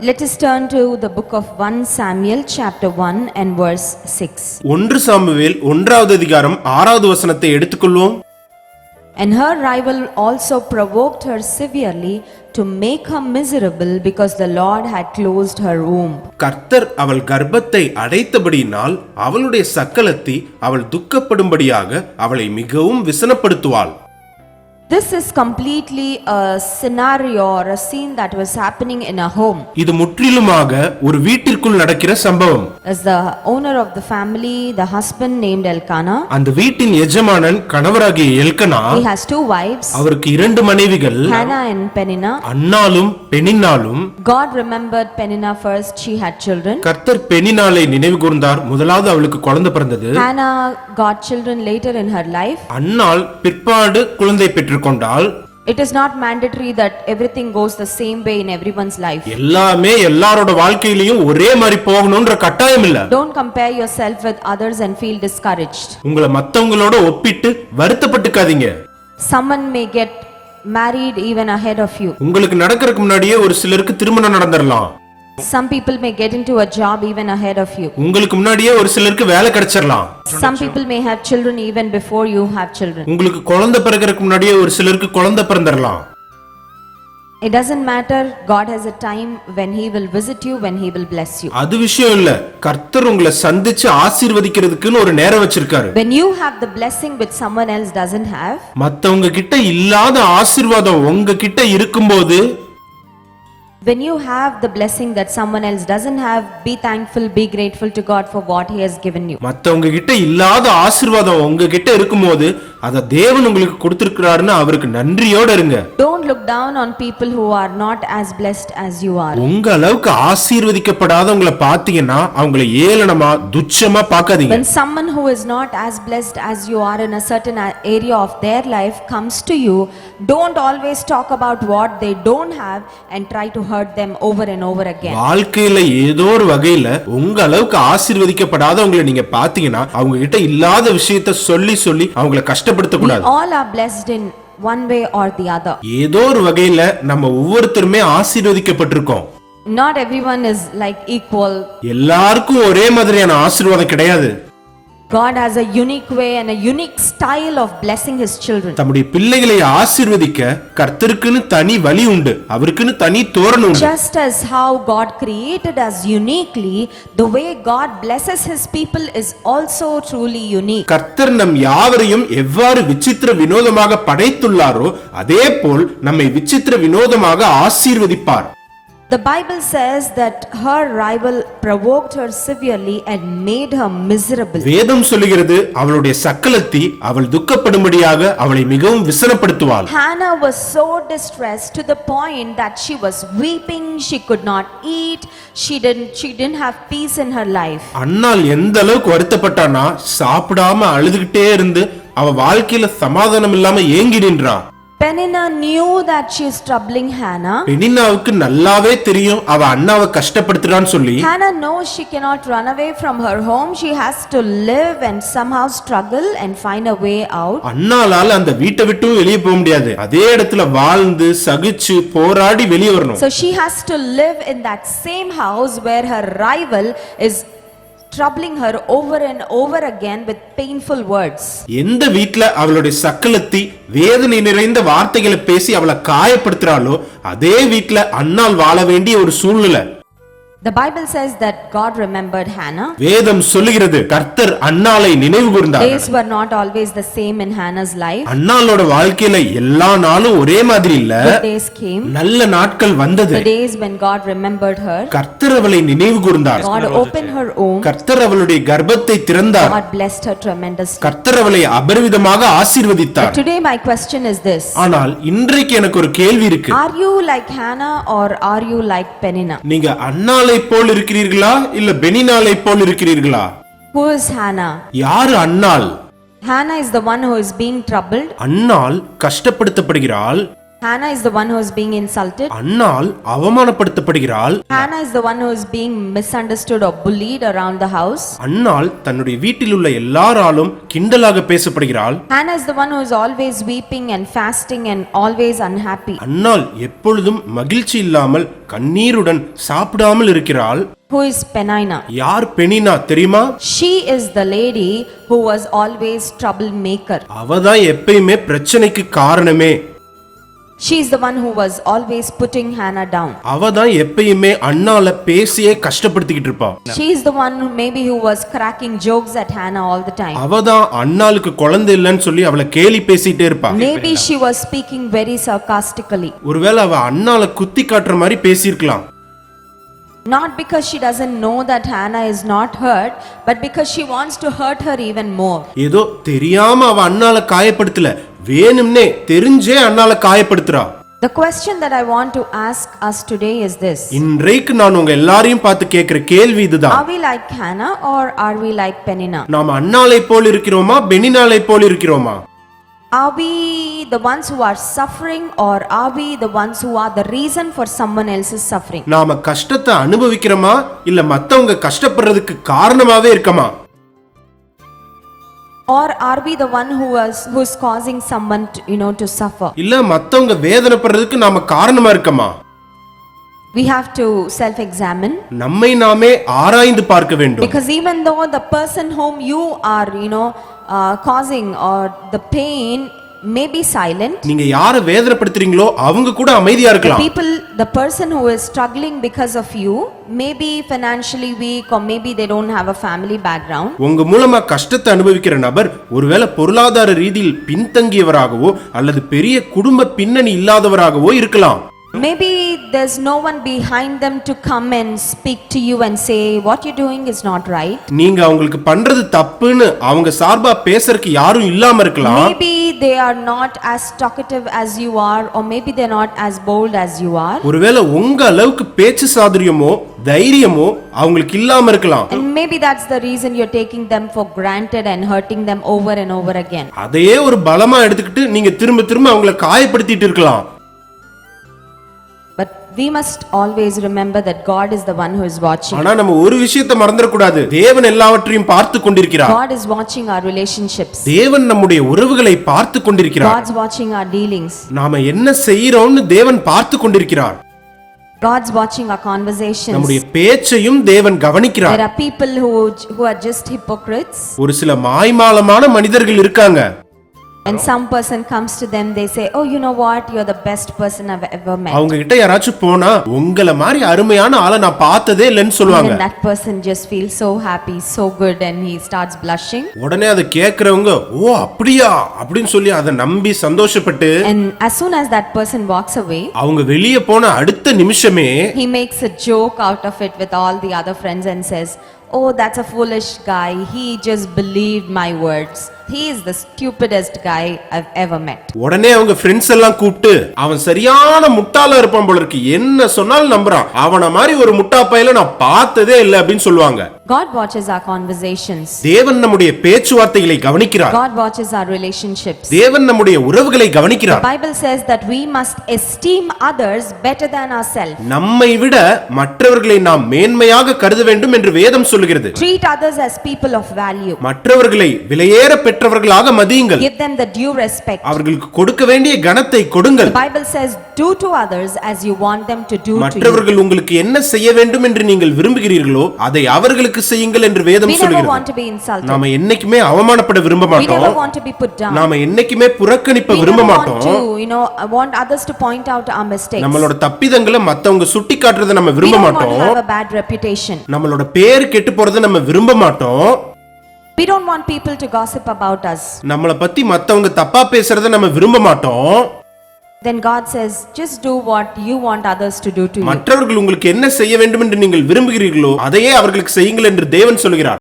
Let us turn to the book of 1 Samuel chapter 1 and verse 6. 1 Samuel 1வது அதிகாரம் 6வது வசனத்தை எடுத்துக்கொள்வோம். And her rival also provoked her severely to make her miserable because the Lord had closed her womb. கர்த்தர் அவள் கர்ப்பத்தை அடைத்தபடியினால் அவளுடைய சக்கலத்தி அவள் துக்கப்படும்படியாக அவளை மிகவும் விசனப்படுத்துவாள். This is completely a scenario or a scene that was happening in a home. இது முற்றிலுமாக ஒரு வீட்டிற்குள் நடக்கிற சம்பவம். As the owner of the family, the husband named Elkanah, அந்த வீட்டின் எஜமானன் கணவராகிய எல்கனா, he has two wives, அவருக்கு இரண்டு மனைவிகள், Hannah and Peninnah. அன்னாலும் பெனின்னாலும். God remembered Peninnah first, she had children. கர்த்தர் பெனின்னாலை நினைவு கூர்ந்தார், முதலாவது அவளுக்கு குழந்தை பிறந்தது. Hannah got children later in her life. அன்னாள் பிற்பாடு குழந்தை பெற்றுக்கொண்டாள். It is not mandatory that everything goes the same way in everyone's life. எல்லாமே எல்லாரோட வாழ்க்கையிலயும் ஒரே மாதிரி போகணும்ன்ற கட்டாயம் இல்ல. Don't compare yourself with others and feel discouraged. உங்களை மத்தவங்களோட ஒப்பிட்டு வருத்தப்பட்டுக்காதீங்க. Someone may get married even ahead of you. உங்களுக்கு நடக்கிறதுக்கு முன்னாடியே ஒரு சிலருக்கு திருமணம் நடந்துறலாம். Some people may get into a job even ahead of you. உங்களுக்கு முன்னாடியே ஒரு சிலருக்கு வேலை கிடைச்சிரலாம். Some people may have children even before you have children. உங்களுக்கு குழந்தை பிறக்கிறதுக்கு முன்னாடியே ஒரு சிலருக்கு குழந்தை பிறந்துறலாம். It doesn't matter. God has a time when he will visit you, when he will bless you. அது விஷயம் இல்ல. கர்த்தர் உங்களை சந்திச்சு ஆசீர்வதிக்கிறதுக்குன்னு ஒரு நேரம் வச்சிருக்காரு. When you have the blessing which someone else doesn't have, மத்தவங்க கிட்ட இல்லாத ஆசீர்வாதம் உங்க கிட்ட இருக்கும்போது, when you have the blessing that someone else doesn't have, be thankful, be grateful to God for what he has given you. மத்தவங்க கிட்ட இல்லாத ஆசீர்வாதம் உங்க கிட்ட இருக்கும்போது அத தேவன் உங்களுக்கு கொடுத்திருக்கிறாருன்னு அவருக்கு நன்றியோட இருங்க. Don't look down on people who are not as blessed as you are. உங்க அளவுக்கு ஆசீர்வதிக்கப்படாதவங்கள பாத்தீங்கன்னா அவங்களை ஏளனமா துச்சமா பார்க்காதீங்க. When someone who is not as blessed as you are in a certain area of their life comes to you, don't always talk about what they don't have and try to hurt them over and over again. வாழ்க்கையில ஏதோ ஒரு வகையில உங்க அளவுக்கு ஆசீர்வதிக்கப்படாதவங்களை நீங்க பாத்தீங்கன்னா அவங்க கிட்ட இல்லாத விஷயத்தை சொல்லி சொல்லி அவங்களை கஷ்டப்படுத்த கூடாது. We all are blessed in one way or the other. ஏதோ ஒரு வகையில நம்ம ஒவ்வொருத்தருமே ஆசீர்வதிக்கப்பட்டிருக்கோம். Not everyone is like equal. எல்லாருக்கும் ஒரே மாதிரியான ஆசீர்வாதம் கிடையாது. God has a unique way and a unique style of blessing his children. தம்முடைய பிள்ளைகளை ஆசீர்வதிக்க கர்த்தருக்குன்னு தனி வழி உண்டு, அவருக்குன்னு தனி தோரணை உண்டு. Just as how God created us uniquely, the way God blesses his people is also truly unique. கர்த்தர் நம் யாவரையும் எவ்வாறு விசித்திர வினோதமாக படைத்துள்ளாரோ அதே போல் நம்மை விசித்திர வினோதமாக ஆசீர்வதிப்பார். The Bible says that her rival provoked her severely and made her miserable. வேதம் சொல்லுகிறது அவளுடைய சக்கலத்தி அவள் துக்கப்படும்படியாக அவளை மிகவும் விசனப்படுத்துவாள். Hannah was so distressed to the point that she was weeping, she could not eat, she didn't have peace in her life. அன்னாள் எந்த அளவுக்கு வருத்தப்பட்டானா சாப்பிடாம அழுதுகிட்டே இருந்து அவ வாழ்க்கையில சமாதானம் இல்லாம ஏங்கி நின்றா. Peninnah knew that she is troubling Hannah. பெனின்னாவுக்கு நல்லாவே தெரியும் அவ அண்ணாவை கஷ்டப்படுத்துறான்னு சொல்லி. Hannah knows she cannot run away from her home. She has to live and somehow struggle and find a way out. அண்ணாளால அந்த வீட்டை விட்டும் வெளியே போக முடியாது. அதே இடத்துல வாழ்ந்து சகிச்சு போராடி வெளியே வரணும். So she has to live in that same house where her rival is troubling her over and over again with painful words. எந்த வீட்ல அவளுடைய சக்கலத்தி வேதனை நிறைந்த வார்த்தைகளை பேசி அவளை காயப்படுத்துறாளோ அதே வீட்ல அன்னாள் வாழ வேண்டிய ஒரு சூழ்நிலை. The Bible says that God remembered Hannah. வேதம் சொல்லுகிறது கர்த்தர் அன்னாளை நினைவு கூர்ந்தார். Days were not always the same in Hannah's life. அன்னாளோட வாழ்க்கையில எல்லா நாளும் ஒரே மாதிரி இல்ல. Good days came. நல்ல நாட்கள் வந்தது. The days when God remembered her. கர்த்தர் அவளை நினைவு கூர்ந்தார். God opened her womb. கர்த்தர் அவளுடைய கர்ப்பத்தை திறந்தார். God blessed her tremendously. கர்த்தர் அவளை அபரிவிதமாக ஆசீர்வதித்தார். But today my question is this. ஆனால் இன்றைக்கு எனக்கு ஒரு கேள்வி இருக்கு. Are you like Hannah or are you like Peninnah? நீங்க அன்னாளை போல் இருக்கிறீர்களா இல்ல பெனின்னாளை போல் இருக்கிறீர்களா? Who is Hannah? யார் அன்னாள்? Hannah is the one who is being troubled. Annal கஷ்டப்படுத்தப்படுகிறாள். Hannah is the one who is being insulted. Annal அவமானப்படுத்தப்படுகிறாள். Hannah is the one who is being misunderstood or bullied around the house. அன்னாள் தன்னுடைய வீட்டில் உள்ள எல்லாராலும் கிண்டலாக பேசப்படுகிறாள். Hannah is the one who is always weeping and fasting and always unhappy. அன்னாள் எப்பொழுதும் மகிழ்ச்சி இல்லாமல் கண்ணீருடன் சாப்பிடாமல் இருக்கிறாள். Who is Penina? யார் பெனினா தெரியுமா? She is the lady who was always troublemaker. அவதான் எப்பயுமே பிரச்சனைக்கு காரணமே. She is the one who was always putting Hannah down. அவதான் எப்பயுமே அன்னாள பேசியே கஷ்டப்படுத்திக்கிட்டு இருப்பா. She is the one who was cracking jokes at Hannah all the time. அவதான் அன்னாளுக்கு குழந்தை இல்லைன்னு சொல்லி அவளை கேலி பேசிட்டே இருப்பா. Maybe she was speaking very sarcastically. ஒருவேளை அவ அன்னாள குத்தி காட்டுற மாதிரி பேசியிருக்கலாம். Not because she doesn't know that Hannah is not hurt, but because she wants to hurt her even more. ஏதோ தெரியாம அவ அன்னாள காயப்படுத்தல, வேணும்னே தெரிஞ்சே அன்னாள காயப்படுத்துறா. The question that I want to ask us today is this. இன்றைக்கு நான் உங்க எல்லாரையும் பார்த்து கேக்குற கேள்வி இதுதான். Are we like Hannah or are we like Penina? நாம அன்னாளை போல் இருக்கிறோமா பெனினாளை போல் இருக்கிறோமா? Are we the ones who are suffering or are we the ones who are the reason for someone else's suffering? நாம கஷ்டத்தை அனுபவிக்கிறோமா இல்ல மத்தவங்க கஷ்டப்படுறதுக்கு காரணமாவே இருக்கமா? Or are we the one who is causing someone to suffer? இல்ல மத்தவங்க வேதனைப்படுறதுக்கு நாம காரணமா இருக்கமா? We have to self examine. நம்மை நாமே ஆராய்ந்து பார்க்க வேண்டும். Because even though the person whom you are causing or the pain may be silent, நீங்க யாரை வேதனைப்படுத்துறீங்களோ அவங்க கூட அமைதியா இருக்கலாம். the person who is struggling because of you may be financially weak or maybe they don't have a family background. உங்க மூலமா கஷ்டத்தை அனுபவிக்கிற நபர் ஒருவேளை பொருளாதார ரீதியில் பின்தங்கியவராகவோ அல்லது பெரிய குடும்ப பின்னணி இல்லாதவராகவோ இருக்கலாம். Maybe there's no one behind them to come and speak to you and say what you're doing is not right. நீங்க அவங்களுக்கு பண்றது தப்புன்னு அவங்க சார்பா பேசறதுக்கு யாரும் இல்லாம இருக்கலாம். Maybe they are not as talkative as you are or maybe they're not as bold as you are. ஒருவேளை உங்க அளவுக்கு பேச்சு சாதுரியமோ தைரியமோ அவங்களுக்கு இல்லாம இருக்கலாம். And maybe that's the reason you're taking them for granted and hurting them over and over again. அதையே ஒரு பலமா எடுத்துக்கிட்டு நீங்க திரும்ப திரும்ப அவங்களை காயப்படுத்திட்டு இருக்கலாம். But we must always remember that God is the one who is watching. ஆனா நம்ம ஒரு விஷயத்தை மறந்துட கூடாது. தேவன் எல்லாவற்றையும் பார்த்து கொண்டிருக்கிறார். God is watching our relationships. தேவன் நம்முடைய உறவுகளை பார்த்து கொண்டிருக்கிறார். God's watching our dealings. நாம என்ன செய்றோம்னு தேவன் பார்த்து கொண்டிருக்கிறார். God's watching our conversations. நம்முடைய பேச்சையும் தேவன் கவனிக்கிறார். There are people who are just hypocrites. ஒரு சில மாய்மாலமான மனிதர்கள் இருக்காங்க. And some person comes to them, they say, oh, you know what, you're the best person I've ever met. அவங்க கிட்ட யாராச்சும் போனா உங்கள மாதிரி அருமையான ஆளை நான் பார்த்ததே இல்லன்னு சொல்வாங்க. And that person just feels so happy, so good, and he starts blushing. உடனே அதை கேக்குறவங்க ஓ அப்படியா அப்படினு சொல்லி அதை நம்பி சந்தோஷப்பட்டு And as soon as that person walks away, அவங்க வெளிய போன அடுத்த நிமிஷமே he makes a joke out of it with all the other friends and says, oh, that's a foolish guy, he just believed my words. He is the stupidest guy I've ever met. உடனே அவங்க friends எல்லாம் கூப்பிட்டு அவன் சரியான முட்டாளா இருப்பான் போல இருக்கு, என்ன சொன்னாலும் நம்புறான், அவன மாதிரி ஒரு முட்டா பையல நான் பார்த்ததே இல்ல அப்படினு சொல்வாங்க. God watches our conversations. தேவன் நம்முடைய பேச்சுவார்த்தைகளை கவனிக்கிறார். God watches our relationships. தேவன் நம்முடைய உறவுகளை கவனிக்கிறார். The Bible says that we must esteem others better than ourselves. நம்மை விட மற்றவர்களை நாம் மேன்மையாக கருத வேண்டும் என்று வேதம் சொல்கிறது. Treat others as people of value. மற்றவர்களை விலையேற பெற்றவர்களாக மதியுங்கள். Give them the due respect. அவர்களுக்கு கொடுக்க வேண்டிய கனத்தை கொடுங்கள். The Bible says do to others as you want them to do to you. மற்றவர்கள் உங்களுக்கு என்ன செய்ய வேண்டும் என்று நீங்கள் விரும்புகிறீர்களோ அதை அவர்களுக்கு செய்யுங்கள் என்று வேதம் சொல்கிறது. We never want to be insulted. நாம என்னைக்குமே அவமானப்பட விரும்ப மாட்டோம். We never want to be put down. நாம என்னைக்குமே புறக்கணிப்ப விரும்ப மாட்டோம். We want others to point out our mistakes. நம்மளோட தப்பிதங்களை மத்தவங்க சுட்டி காட்டுறதை நம்ம விரும்ப மாட்டோம். We don't want to have a bad reputation. நம்மளோட பேர் கெட்டு போறதை நம்ம விரும்ப மாட்டோம். We don't want people to gossip about us. நம்மள பத்தி மத்தவங்க தப்பா பேசுறதை நம்ம விரும்ப மாட்டோம். Then God says, just do what you want others to do to you. மற்றவர்கள் உங்களுக்கு என்ன செய்ய வேண்டும் என்று நீங்கள் விரும்புகிறீர்களோ அதையே அவர்களுக்கு செய்யுங்கள் என்று தேவன் சொல்கிறார்.